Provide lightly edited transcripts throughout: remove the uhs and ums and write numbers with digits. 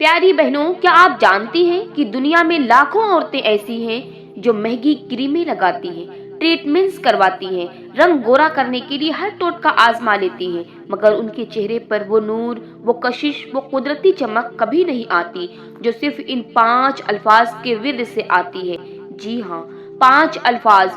प्यारी बहनों, क्या आप जानती हैं कि दुनिया में लाखों औरतें ऐसी हैं जो महंगी क्रीमें लगाती हैं, ट्रीटमेंट्स करवाती हैं, रंग गोरा करने के लिए हर टोटका आजमा लेती हैं, मगर उनके चेहरे पर वो नूर, वो कशिश, वो कुदरती चमक कभी नहीं आती जो सिर्फ इन 5 अल्फाज के विर्द से आती है। जी हाँ, 5 अल्फाज।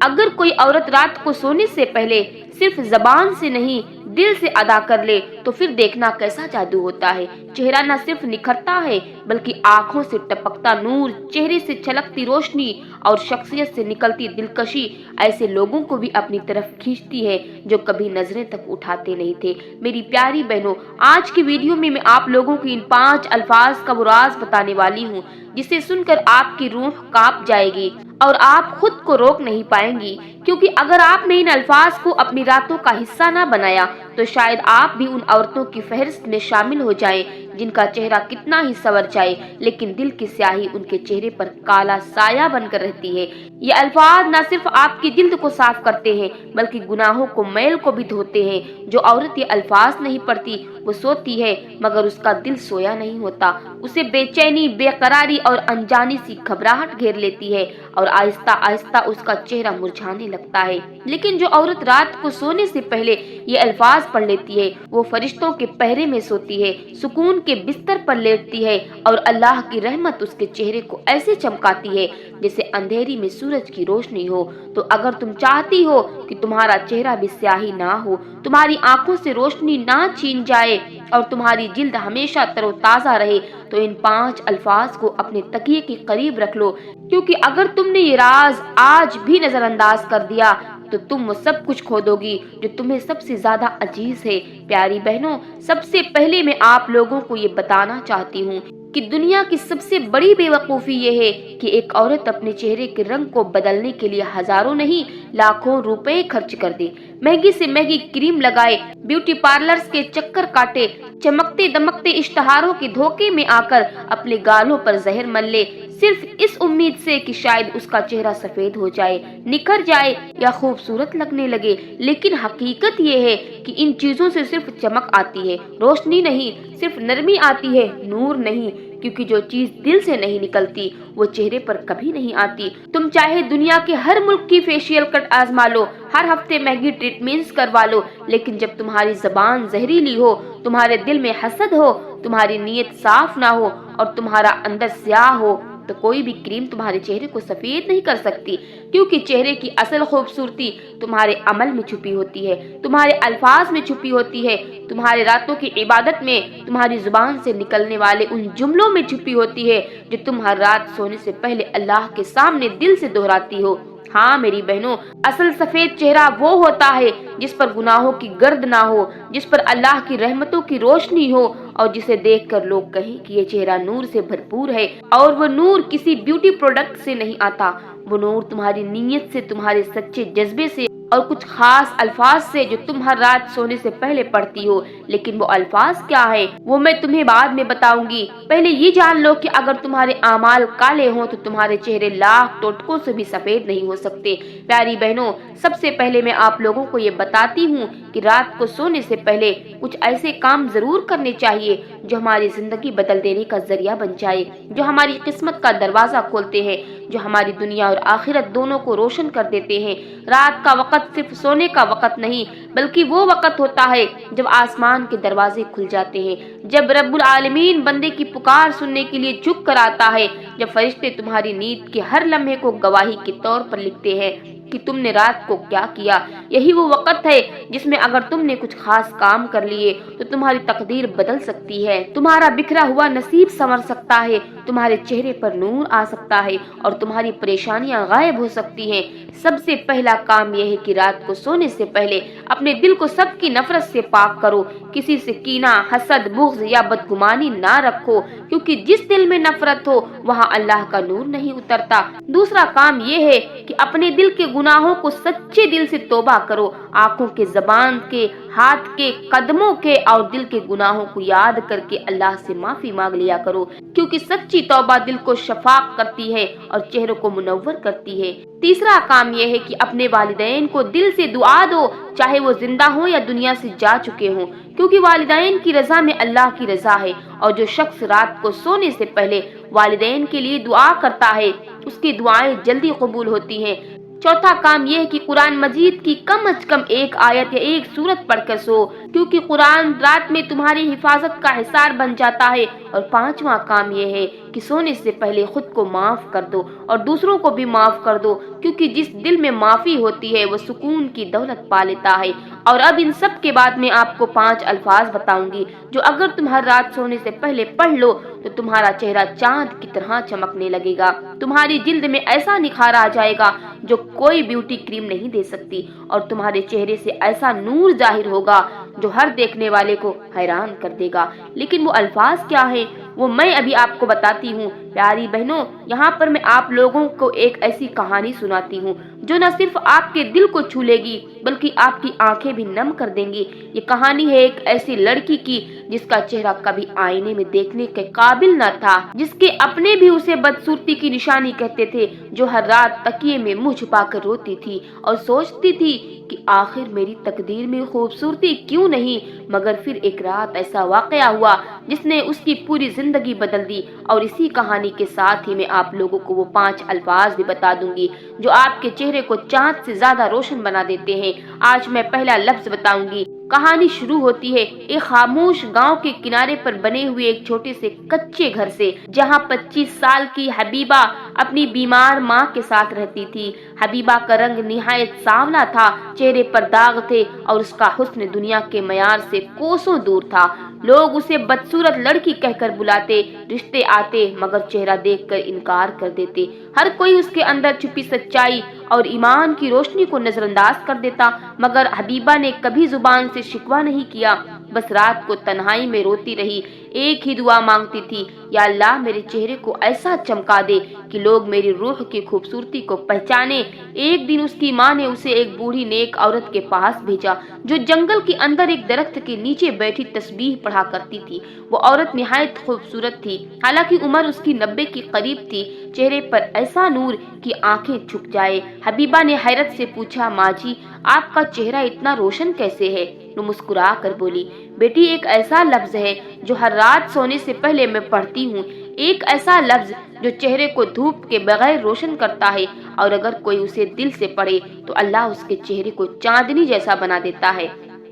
अगर कोई औरत रात को सोने से पहले सिर्फ जबान से नहीं दिल से अदा कर ले तो फिर देखना कैसा जादू होता है। चेहरा न सिर्फ निखरता है बल्कि आंखों से टपकता नूर, चेहरे से छलकती रोशनी और शख्सियत से निकलती दिलकशी ऐसे लोगों को भी अपनी तरफ खींचती है जो कभी नजरें तक उठाते नहीं थे। मेरी प्यारी बहनों, आज की वीडियो में मैं आप लोगों को इन 5 अल्फाज का वो राज बताने वाली हूँ जिसे सुनकर आपकी रूह कांप जाएगी और आप खुद को रोक नहीं पाएंगी, क्योंकि अगर आपने इन अल्फाज को अपनी रातों का हिस्सा ना बनाया तो शायद आप भी उन औरतों की फहरिस्त में शामिल हो जाएं जिनका चेहरा कितना ही संवर जाए लेकिन दिल की स्याही उनके चेहरे पर काला साया बनकर रहती है। ये अल्फाज न सिर्फ आपकी जिल्द को साफ करते हैं बल्कि गुनाहों को मैल को भी धोते हैं। जो औरत ये अल्फाज नहीं पढ़ती वो सोती है मगर उसका दिल सोया नहीं होता, उसे बेचैनी, बेकरारी और अनजानी सी घबराहट घेर लेती है और आहिस्ता आहिस्ता उसका चेहरा मुरझाने लगता है। लेकिन जो औरत रात को सोने से पहले ये अल्फाज पढ़ लेती है वो फरिश्तों के पहरे में सोती है, सुकून के बिस्तर पर लेटती है और अल्लाह की रहमत उसके चेहरे को ऐसे चमकाती है जैसे अंधेरी में सूरज की रोशनी हो। तो अगर तुम चाहती हो कि तुम्हारा चेहरा भी स्याही ना हो, तुम्हारी आंखों से रोशनी ना छीन जाए और तुम्हारी जिल्द हमेशा तरोताजा रहे तो इन 5 अल्फाज को अपने तकिए के करीब रख लो, क्योंकि अगर तुमने ये राज आज भी नजरअंदाज कर दिया तो तुम वो सब कुछ खो दोगी जो तुम्हें सबसे ज्यादा अजीज है। प्यारी बहनों, सबसे पहले मैं आप लोगों को ये बताना चाहती हूँ कि दुनिया की सबसे बड़ी बेवकूफ़ी ये है कि एक औरत अपने चेहरे के रंग को बदलने के लिए हजारों नहीं लाखों रुपए खर्च कर दे, महंगी से महंगी क्रीम लगाए, ब्यूटी पार्लर्स के चक्कर काटे, चमकते दमकते इश्तहारों के धोखे में आकर अपने गालों पर जहर मल ले, सिर्फ इस उम्मीद से कि शायद उसका चेहरा सफेद हो जाए, निखर जाए या खूबसूरत लगने लगे। लेकिन हकीकत ये है कि इन चीजों से सिर्फ चमक आती है, रोशनी नहीं, सिर्फ नरमी आती है, नूर नहीं, क्योंकि जो चीज दिल से नहीं निकलती वो चेहरे पर कभी नहीं आती। तुम चाहे दुनिया के हर मुल्क की फेशियल कट आजमा लो, हर हफ्ते महंगी ट्रीटमेंट्स करवा लो, लेकिन जब तुम्हारी जबान जहरीली हो, तुम्हारे दिल में हसद हो, तुम्हारी नीयत साफ ना हो और तुम्हारा अंदर स्याह हो तो कोई भी क्रीम तुम्हारे चेहरे को सफेद नहीं कर सकती, क्योंकि चेहरे की असल खूबसूरती तुम्हारे अमल में छुपी होती है, तुम्हारे अल्फाज में छुपी होती है, तुम्हारे रातों की इबादत में, तुम्हारी जुबान से निकलने वाले उन जुमलों में छुपी होती है जो तुम हर रात सोने से पहले अल्लाह के सामने दिल से दोहराती हो। हाँ मेरी बहनों, असल सफेद चेहरा वो होता है जिस पर गुनाहों की गर्द ना हो, जिस पर अल्लाह की रहमतों की रोशनी हो और जिसे देखकर लोग कहें कि ये चेहरा नूर से भरपूर है। और वो नूर किसी ब्यूटी प्रोडक्ट से नहीं आता, वो नूर तुम्हारी नीयत से, तुम्हारे सच्चे जज्बे से और कुछ खास अल्फाज से जो तुम हर रात सोने से पहले पढ़ती हो। लेकिन वो अल्फाज क्या है वो मैं तुम्हें बाद में बताऊंगी। पहले ये जान लो कि अगर तुम्हारे आमाल काले हों तो तुम्हारे चेहरे लाख टोटकों से भी सफेद नहीं हो सकते। प्यारी बहनों, सबसे पहले मैं आप लोगों को ये बताती हूँ कि रात को सोने से पहले कुछ ऐसे काम जरूर करने चाहिए जो हमारी जिंदगी बदल देने का जरिया बन जाए, जो हमारी किस्मत का दरवाजा खोलते हैं, जो हमारी दुनिया और आखिरत दोनों को रोशन कर देते हैं। रात का वक्त सिर्फ सोने का वक्त नहीं बल्कि वो वक्त होता है जब आसमान के दरवाजे खुल जाते हैं, जब रब्बुल आलमीन बंदे की पुकार सुनने के लिए झुक कर आता है, जब फरिश्ते तुम्हारी नींद के हर लम्हे को गवाही के तौर पर लिखते हैं कि तुमने रात को क्या किया। यही वो वक्त है जिसमें अगर तुमने कुछ खास काम कर लिए तो तुम्हारी तकदीर बदल सकती है, तुम्हारा बिखरा हुआ नसीब संवर सकता है, तुम्हारे चेहरे पर नूर आ सकता है और तुम्हारी परेशानियां गायब हो सकती हैं। सबसे पहला काम यह है कि रात को सोने से पहले अपने दिल को सबकी नफरत से पाक करो, किसी से कीना, हसद, बुग़्ज़ या बदगुमानी ना रखो, क्योंकि जिस दिल में नफरत हो वहाँ अल्लाह का नूर नहीं उतरता। दूसरा काम यह है कि अपने दिल के गुनाहों को सच्चे दिल से तौबा करो। आंखों के, जबान के, हाथ के, कदमों के और दिल के गुनाहों को याद करके अल्लाह से माफी मांग लिया करो, क्योंकि सच्ची तौबा दिल को शफाक करती है और चेहरों को मुनव्वर करती है। तीसरा काम यह है कि अपने वालिदैन को दिल से दुआ दो, चाहे वो जिंदा हो या दुनिया से जा चुके हों, क्योंकि वालिदैन की रजा में अल्लाह की रजा है। और जो शख्स रात को सोने से पहले वालिदैन के लिए दुआ करता है, उसकी दुआएं जल्दी कबूल होती हैं। चौथा काम यह है कि कुरान मजीद की कम से कम एक आयत या एक सूरत पढ़कर सो, क्योंकि कुरान रात में तुम्हारी हिफाजत का हिसार बन जाता है। और पांचवा काम यह है कि सोने से पहले खुद को माफ कर दो और दूसरों को भी माफ कर दो, क्योंकि जिस दिल में माफी होती है वो सुकून की दौलत पा लेता है। और अब इन सब के बाद मैं आपको 5 अल्फाज बताऊंगी जो अगर तुम हर रात सोने से पहले पढ़ लो तो तुम्हारा चेहरा चांद की तरह चमकने लगेगा, तुम्हारी जिल्द में ऐसा निखार आ जाएगा जो कोई ब्यूटी क्रीम नहीं दे सकती, और तुम्हारे चेहरे से ऐसा नूर जाहिर होगा जो हर देखने वाले को हैरान कर देगा। लेकिन वो अल्फाज क्या है वो मैं अभी आपको बताती हूँ। प्यारी बहनों, यहाँ पर मैं आप लोगों को एक ऐसी कहानी सुनाती हूँ जो न सिर्फ आपके दिल को छू लेगी बल्कि आपकी आंखें भी नम कर देंगी। ये कहानी है एक ऐसी लड़की की जिसका चेहरा कभी आईने में देखने के काबिल न था, जिसके अपने भी उसे बदसूरती की निशानी कहते थे, जो हर रात तकिए में मुंह छुपाकर रोती थी और सोचती थी कि आखिर मेरी तकदीर में खूबसूरती क्यों नहीं। मगर फिर एक रात ऐसा वाकया हुआ जिसने उसकी पूरी जिंदगी बदल दी। और इसी कहानी के साथ ही मैं आप लोगों को वो 5 अल्फाज भी बता दूंगी जो आपके चेहरे को चांद से ज्यादा रोशन बना देते हैं। आज मैं पहला लफ्ज बताऊंगी। कहानी शुरू होती है एक खामोश गांव के किनारे पर बने हुए एक छोटे से कच्चे घर से, जहां 25 साल की हबीबा अपनी बीमार मां के साथ रहती थी। हबीबा का रंग निहायत सांवला था, चेहरे पर दाग थे और उसका हुस्न दुनिया के मयार से कोसों दूर था। लोग उसे बदसूरत लड़की कहकर बुलाते, रिश्ते आते मगर चेहरा देखकर इनकार कर देते। हर कोई उसके अंदर छुपी सच्चाई और ईमान की रोशनी को नजरअंदाज कर देता, मगर हबीबा ने कभी जुबान से शिकवा नहीं किया। बस रात को तन्हाई में रोती रही, एक ही दुआ मांगती थी, या अल्लाह मेरे चेहरे को ऐसा चमका दे कि लोग मेरी रूह की खूबसूरती को पहचाने। एक दिन उसकी माँ ने उसे एक बूढ़ी नेक औरत के पास भेजा जो जंगल के अंदर एक दरख्त के नीचे बैठी तस्बीह पढ़ा करती थी। वो औरत निहायत खूबसूरत थी, हालांकि उम्र उसकी 90 के करीब थी। चेहरे पर ऐसा नूर कि आंखें झुक जाए। हबीबा ने हैरत से पूछा, माँ जी आपका चेहरा इतना रोशन कैसे है? वो मुस्कुरा कर बोली, बेटी एक ऐसा लफ्ज है जो हर रात सोने से पहले मैं पढ़ती हूँ, एक ऐसा लफ्ज जो चेहरे को धूप के बगैर रोशन करता है, और अगर कोई उसे दिल से पढ़े तो अल्लाह उसके चेहरे को चांदनी जैसा बना देता है।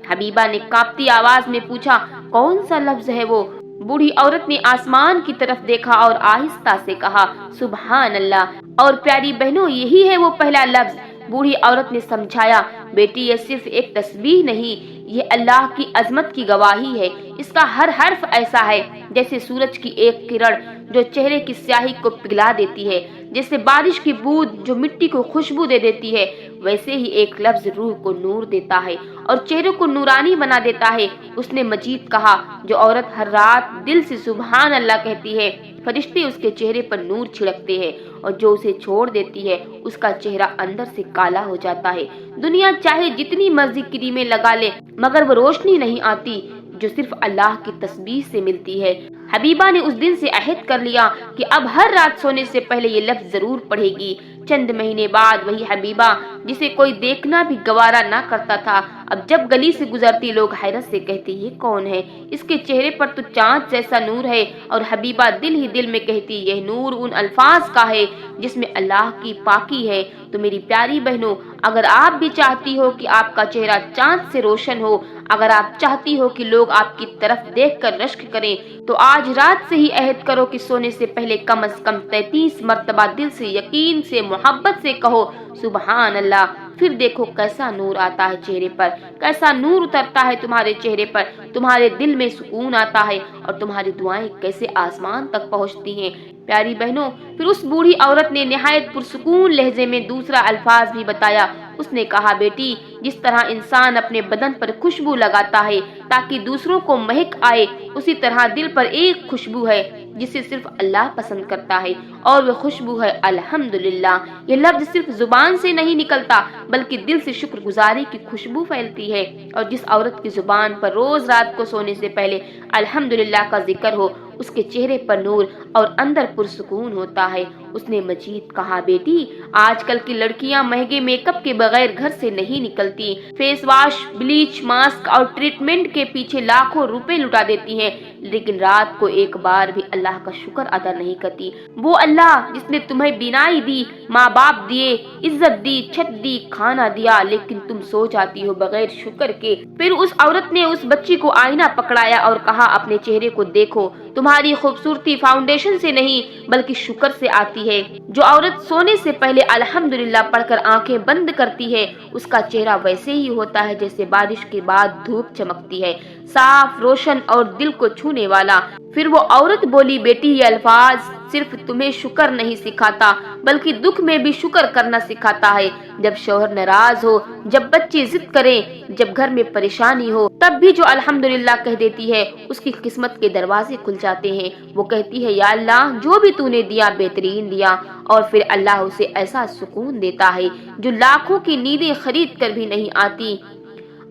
हबीबा ने कांपती आवाज में पूछा, कौन सा लफ्ज है वो? बूढ़ी औरत ने आसमान की तरफ देखा और आहिस्ता से कहा, सुभान अल्लाह। और प्यारी बहनों यही है वो पहला लफ्ज। बूढ़ी औरत ने समझाया, बेटी ये सिर्फ एक तस्बीह नहीं, ये अल्लाह की अजमत की गवाही है। इसका हर हर्फ ऐसा है जैसे सूरज की एक किरण जो चेहरे की स्याही को पिघला देती है, जैसे बारिश की बूंद जो मिट्टी को खुशबू दे देती है, वैसे ही एक लफ्ज रूह को नूर देता है और चेहरे को नूरानी बना देता है। उसने मजीद कहा, जो औरत हर रात दिल से सुभान अल्लाह कहती है, फरिश्ते उसके चेहरे पर नूर छिड़कते हैं, और जो उसे छोड़ देती है उसका चेहरा अंदर से काला हो जाता है। दुनिया चाहे जितनी मर्जी क्रीमें लगा ले मगर वो रोशनी नहीं आती जो सिर्फ अल्लाह की तस्बीह से मिलती है। हबीबा ने उस दिन से अहद कर लिया कि अब हर रात सोने से पहले ये लफ्ज जरूर पढ़ेगी। चंद महीने बाद वही हबीबा जिसे कोई देखना भी गवारा ना करता था, अब जब गली से गुजरती लोग हैरत से कहते, ये कौन है? इसके चेहरे पर तो चांद जैसा नूर है। और हबीबा दिल ही दिल में कहती, यह नूर उन अल्फाज का है जिसमें अल्लाह की पाकी है। तो मेरी प्यारी बहनों, अगर आप भी चाहती हो कि आपका चेहरा चांद से रोशन हो, अगर आप चाहती हो कि लोग आपकी तरफ देखकर रश्क करें, तो आज रात से ही अहद करो कि सोने से पहले कम से कम 33 मर्तबा दिल से, यकीन से, मोहब्बत से कहो सुभान अल्लाह। फिर देखो कैसा नूर आता है चेहरे पर, कैसा नूर उतरता है तुम्हारे चेहरे पर, तुम्हारे दिल में सुकून आता है और तुम्हारी दुआएं कैसे आसमान तक पहुंचती हैं। प्यारी बहनों, फिर उस बूढ़ी औरत ने निहायत पुरसुकून लहजे में दूसरा अल्फाज भी बताया। उसने कहा, बेटी जिस तरह इंसान अपने बदन पर खुशबू लगाता है ताकि दूसरों को महक आए, उसी तरह दिल पर एक खुशबू है جسے صرف اللہ پسند کرتا ہے، اور وہ خوشبو ہے الحمدللہ۔ یہ لفظ صرف زبان سے نہیں نکلتا بلکہ دل سے شکر گزاری کی خوشبو پھیلتی ہے، اور جس عورت کی زبان پر روز رات کو سونے سے پہلے الحمدللہ کا ذکر ہو، اس کے چہرے پر نور اور اندر پرسکون ہوتا ہے۔ اس نے مزید کہا، بیٹی، آج کل کی لڑکیاں مہنگے میک اپ کے بغیر گھر سے نہیں نکلتی، فیس واش، بلیچ، ماسک اور ٹریٹمنٹ کے پیچھے لاکھوں روپے لٹا دیتی ہیں، لیکن رات کو ایک بار بھی اللہ کا شکر ادا نہیں کرتی۔ وہ اللہ جس نے تمہیں بینائی دی، ماں باپ دیے، عزت دی، چھت دی، کھانا دیا، لیکن تم سو جاتی ہو بغیر شکر کے۔ پھر اس عورت نے اس بچی کو آئینہ پکڑایا اور کہا، اپنے چہرے کو دیکھو، تمہاری خوبصورتی فاؤنڈیشن سے نہیں بلکہ شکر سے آتی ہے۔ جو عورت سونے سے پہلے الحمدللہ پڑھ کر آنکھیں بند کرتی ہے، اس کا چہرہ ویسے ہی ہوتا ہے جیسے بارش کے بعد دھوپ چمکتی ہے، صاف، روشن اور دل کو چھونے والا۔ پھر وہ عورت بولی، بیٹی، یہ الفاظ صرف تمہیں شکر نہیں سکھاتا بلکہ دکھ میں بھی شکر کرنا سکھاتا ہے۔ جب شوہر ناراض ہو، جب بچے ضد کریں، جب گھر میں پریشانی ہو، تب بھی جو الحمدللہ کہہ دیتی ہے، اس کی قسمت کے دروازے کھل جاتے ہیں۔ وہ کہتی ہے، یا اللہ، جو بھی تو نے دیا بہترین دیا، اور پھر اللہ اسے ایسا سکون دیتا ہے جو لاکھوں کی نیندیں خرید کر بھی نہیں آتی۔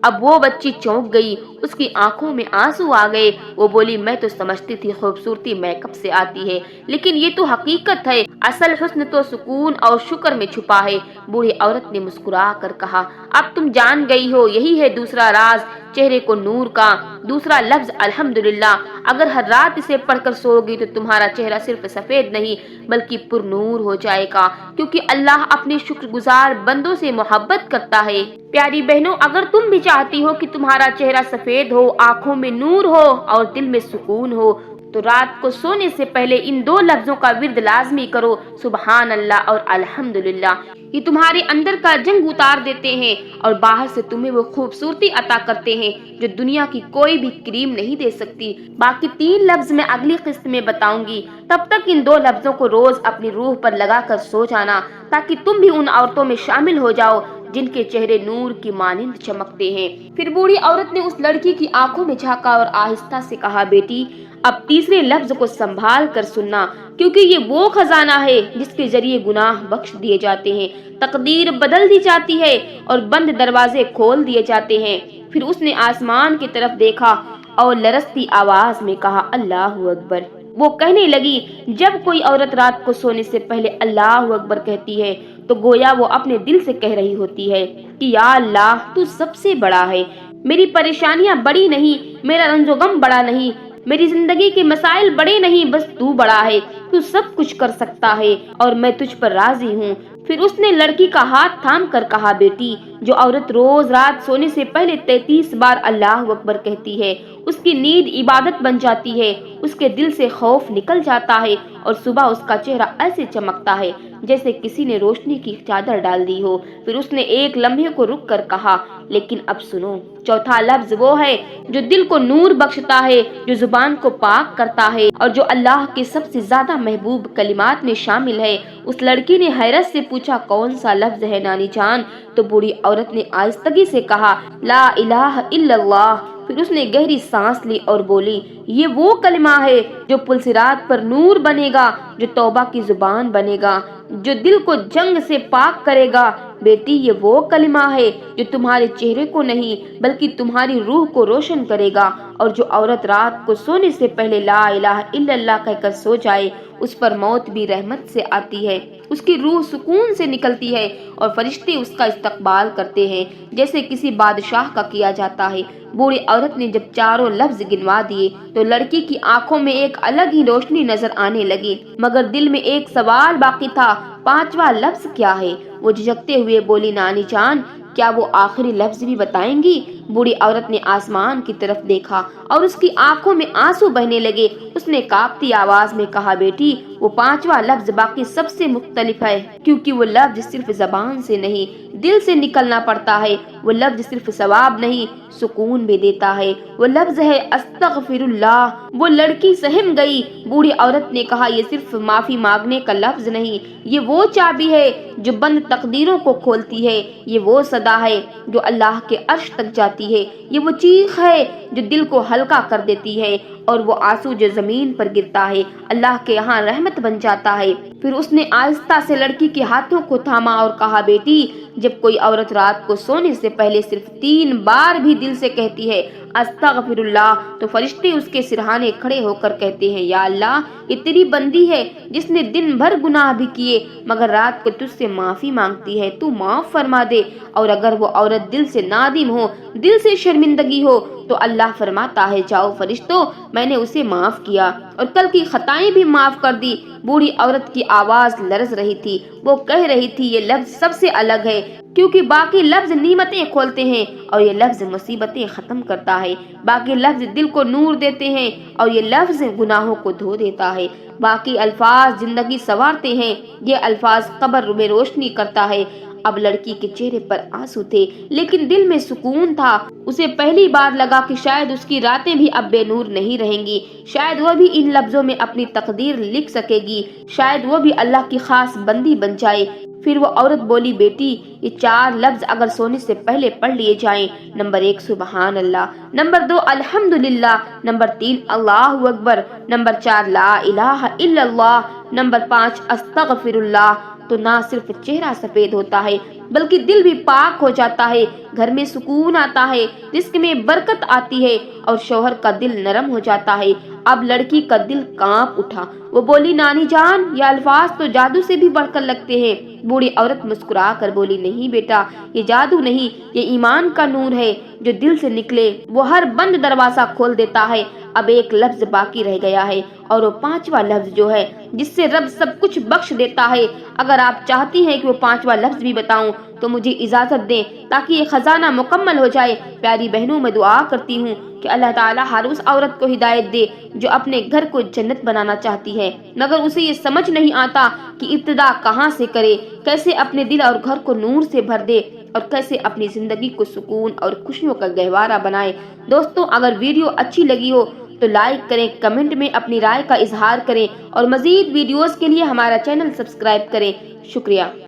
اب وہ بچی چونک گئی، اس کی آنکھوں میں آنسو آ گئے۔ وہ بولی، میں تو سمجھتی تھی خوبصورتی میک اپ سے آتی ہے، لیکن یہ تو حقیقت ہے، اصل حسن تو سکون اور شکر میں چھپا ہے۔ بوڑھی عورت نے مسکرا کر کہا، اب تم جان گئی ہو، یہی ہے دوسرا راز چہرے کو نور کا، دوسرا لفظ الحمدللہ۔ اگر ہر رات اسے پڑھ کر سو گی تو تمہارا چہرہ صرف سفید نہیں بلکہ پر نور ہو جائے گا، کیونکہ اللہ اپنے شکر گزار بندوں سے محبت کرتا ہے۔ پیاری بہنوں، اگر تم بھی چاہتی ہو کہ تمہارا چہرہ سفید ہو، آنکھوں میں نور ہو اور دل میں سکون ہو، تو رات کو سونے سے پہلے ان دو لفظوں کا ورد لازمی کرو، سبحان اللہ اور الحمدللہ۔ یہ تمہارے اندر کا جنگ اتار دیتے ہیں اور باہر سے تمہیں وہ خوبصورتی عطا کرتے ہیں جو دنیا کی کوئی بھی کریم نہیں دے سکتی۔ باقی 3 لفظ میں اگلی قسط میں بتاؤں گی، تب تک ان 2 لفظوں کو روز اپنی روح پر لگا کر سو جانا، تاکہ تم بھی ان عورتوں میں شامل ہو جاؤ جن کے چہرے نور کی مانند چمکتے ہیں۔ پھر بوڑھی عورت نے اس لڑکی کی آنکھوں میں جھانکا اور آہستہ سے کہا، بیٹی، اب تیسرے لفظ کو سنبھال کر سننا، کیونکہ یہ وہ خزانہ ہے جس کے ذریعے گناہ بخش دیے جاتے ہیں، تقدیر بدل دی جاتی ہے اور بند دروازے کھول دیے جاتے ہیں۔ پھر اس نے آسمان کی طرف دیکھا اور لرزتی آواز میں کہا، اللہ اکبر۔ وہ کہنے لگی، جب کوئی عورت رات کو سونے سے پہلے اللہ اکبر کہتی ہے تو گویا وہ اپنے دل سے کہہ رہی ہوتی ہے کہ یا اللہ، تو سب سے بڑا ہے، میری پریشانیاں بڑی نہیں، میرا رنج و غم بڑا نہیں، میری زندگی کے مسائل بڑے نہیں، بس تو بڑا ہے، تو سب کچھ کر سکتا ہے اور میں تجھ پر راضی ہوں۔ پھر اس نے لڑکی کا ہاتھ تھام کر کہا، بیٹی، جو عورت روز رات سونے سے پہلے 33 بار اللہ اکبر کہتی ہے، اس کی نیند عبادت بن جاتی ہے، اس کے دل سے خوف نکل جاتا ہے اور صبح اس کا چہرہ ایسے چمکتا ہے جیسے کسی نے روشنی کی چادر ڈال دی ہو۔ پھر اس نے ایک لمحے کو رک کر کہا، لیکن اب سنو، چوتھا لفظ وہ ہے جو دل کو نور بخشتا ہے، جو زبان کو پاک کرتا ہے اور جو اللہ کے سب سے زیادہ محبوب کلمات میں شامل ہے۔ اس لڑکی نے حیرت سے پوچھا، کون سا لفظ ہے نانی جان؟ تو بوڑھی عورت نے آہستگی سے کہا، لا الہ الا اللہ۔ پھر اس نے گہری سانس لی اور بولی، یہ وہ کلمہ ہے جو پلسرات پر نور بنے گا، جو توبہ کی زبان بنے گا، جو دل کو جنگ سے پاک کرے گا۔ بیٹی، یہ وہ کلمہ ہے جو تمہارے چہرے کو نہیں بلکہ تمہاری روح کو روشن کرے گا، اور جو عورت رات کو سونے سے پہلے لا الہ الا اللہ کہہ کر سو جائے، اس پر موت بھی رحمت سے آتی ہے، اس کی روح سکون سے نکلتی ہے اور فرشتے اس کا استقبال کرتے ہیں جیسے کسی بادشاہ کا کیا جاتا ہے۔ بوڑھی عورت نے جب چاروں لفظ گنوا دیے تو لڑکی کی آنکھوں میں ایک الگ ہی روشنی نظر آنے لگی، مگر دل میں ایک سوال باقی تھا، 5واں لفظ کیا ہے؟ وہ جھجکتے ہوئے بولی، نانی جان، کیا وہ آخری لفظ بھی بتائیں گی؟ بوڑھی عورت نے آسمان کی طرف دیکھا اور اس کی آنکھوں میں آنسو بہنے لگے۔ اس نے کانپتی آواز میں کہا، بیٹی، وہ 5واں لفظ باقی سب سے مختلف ہے، کیونکہ وہ لفظ صرف زبان سے نہیں، دل سے نکلنا پڑتا ہے۔ وہ لفظ صرف ثواب نہیں، سکون بھی دیتا ہے۔ وہ لفظ ہے استغفر اللہ۔ وہ لڑکی سہم گئی۔ بوڑھی عورت نے کہا، یہ صرف معافی مانگنے کا لفظ نہیں، یہ وہ چابی ہے جو بند تقدیروں کو کھولتی ہے، یہ وہ صدا ہے جو اللہ کے عرش تک جاتی जाती है। یہ وہ چیخ ہے جو دل کو ہلکا کر دیتی ہے اور وہ آنسو جو زمین پر گرتا ہے اللہ کے یہاں رحمت بن جاتا ہے۔ پھر اس نے آہستہ سے لڑکی کے ہاتھوں کو تھاما اور کہا بیٹی جب کوئی عورت رات کو سونے سے پہلے صرف 3 بار بھی دل سے کہتی ہے استغفر اللہ تو فرشتے اس کے سرہانے کھڑے ہو کر کہتے ہیں یا اللہ یہ تیری بندی ہے جس نے دن بھر گناہ بھی کیے مگر رات کو تجھ سے معافی مانگتی ہے، تو معاف فرما دے۔ اور اگر وہ عورت دل سے نادم ہو، دل سے شرمندگی ہو تو اللہ فرماتا ہے جاؤ فرشتوں میں نے اسے معاف کیا اور کل کی خطائیں بھی معاف کر دی۔ بوڑھی عورت کی آواز لرز رہی تھی، وہ کہہ رہی تھی یہ لفظ سب سے الگ ہے کیونکہ باقی لفظ نعمتیں کھولتے ہیں اور یہ لفظ مصیبتیں ختم کرتا ہے، باقی لفظ دل کو نور دیتے ہیں اور یہ لفظ گناہوں کو دھو دیتا ہے، باقی الفاظ زندگی سنوارتے ہیں، یہ الفاظ قبر میں روشنی کرتا ہے۔ اب لڑکی کے چہرے پر آنسو تھے لیکن دل میں سکون تھا۔ اسے پہلی بار لگا کہ شاید اس کی راتیں بھی اب بے نور نہیں رہیں گی، شاید وہ بھی ان لفظوں میں اپنی تقدیر لکھ سکے گی، شاید وہ بھی اللہ کی خاص بندی بن جائے۔ پھر وہ عورت بولی بیٹی یہ 4 لفظ اگر سونے سے پہلے پڑھ لیے جائیں، نمبر 1 سبحان اللہ، نمبر 2 الحمدللہ، نمبر 3 اللہ اکبر، نمبر 4 لا الہ الا اللہ، نمبر 5 استغفر اللہ، تو نہ صرف چہرہ سفید ہوتا ہے بلکہ دل بھی پاک ہو جاتا ہے، گھر میں سکون آتا ہے، رزق میں برکت آتی ہے اور شوہر کا دل نرم ہو جاتا ہے۔ اب لڑکی کا دل کانپ اٹھا، وہ بولی نانی جان یہ الفاظ تو جادو سے بھی بڑھ کر لگتے ہیں۔ بوڑھی عورت مسکرا کر بولی نہیں بیٹا یہ جادو نہیں، یہ ایمان کا نور ہے جو دل سے نکلے وہ ہر بند دروازہ کھول دیتا ہے۔ اب ایک لفظ باقی رہ گیا ہے اور وہ 5واں لفظ جو ہے جس سے رب سب کچھ بخش دیتا ہے۔ اگر آپ چاہتی ہیں کہ وہ 5واں لفظ بھی بتاؤں تو مجھے اجازت دیں تاکہ یہ خزانہ مکمل ہو جائے۔ پیاری بہنوں میں دعا کرتی ہوں کہ اللہ تعالیٰ ہر اس عورت کو ہدایت دے جو اپنے گھر کو جنت بنانا چاہتی ہے مگر اسے یہ سمجھ نہیں آتا کہ ابتدا کہاں سے کرے، کیسے اپنے دل اور گھر کو نور سے بھر دے اور کیسے اپنی زندگی کو سکون اور خوشیوں کا گہوارہ بنائے۔ دوستوں اگر ویڈیو اچھی لگی ہو تو لائک کریں، کمنٹ میں اپنی رائے کا اظہار کریں اور مزید ویڈیوز کے لیے ہمارا چینل سبسکرائب کریں۔ شکریہ۔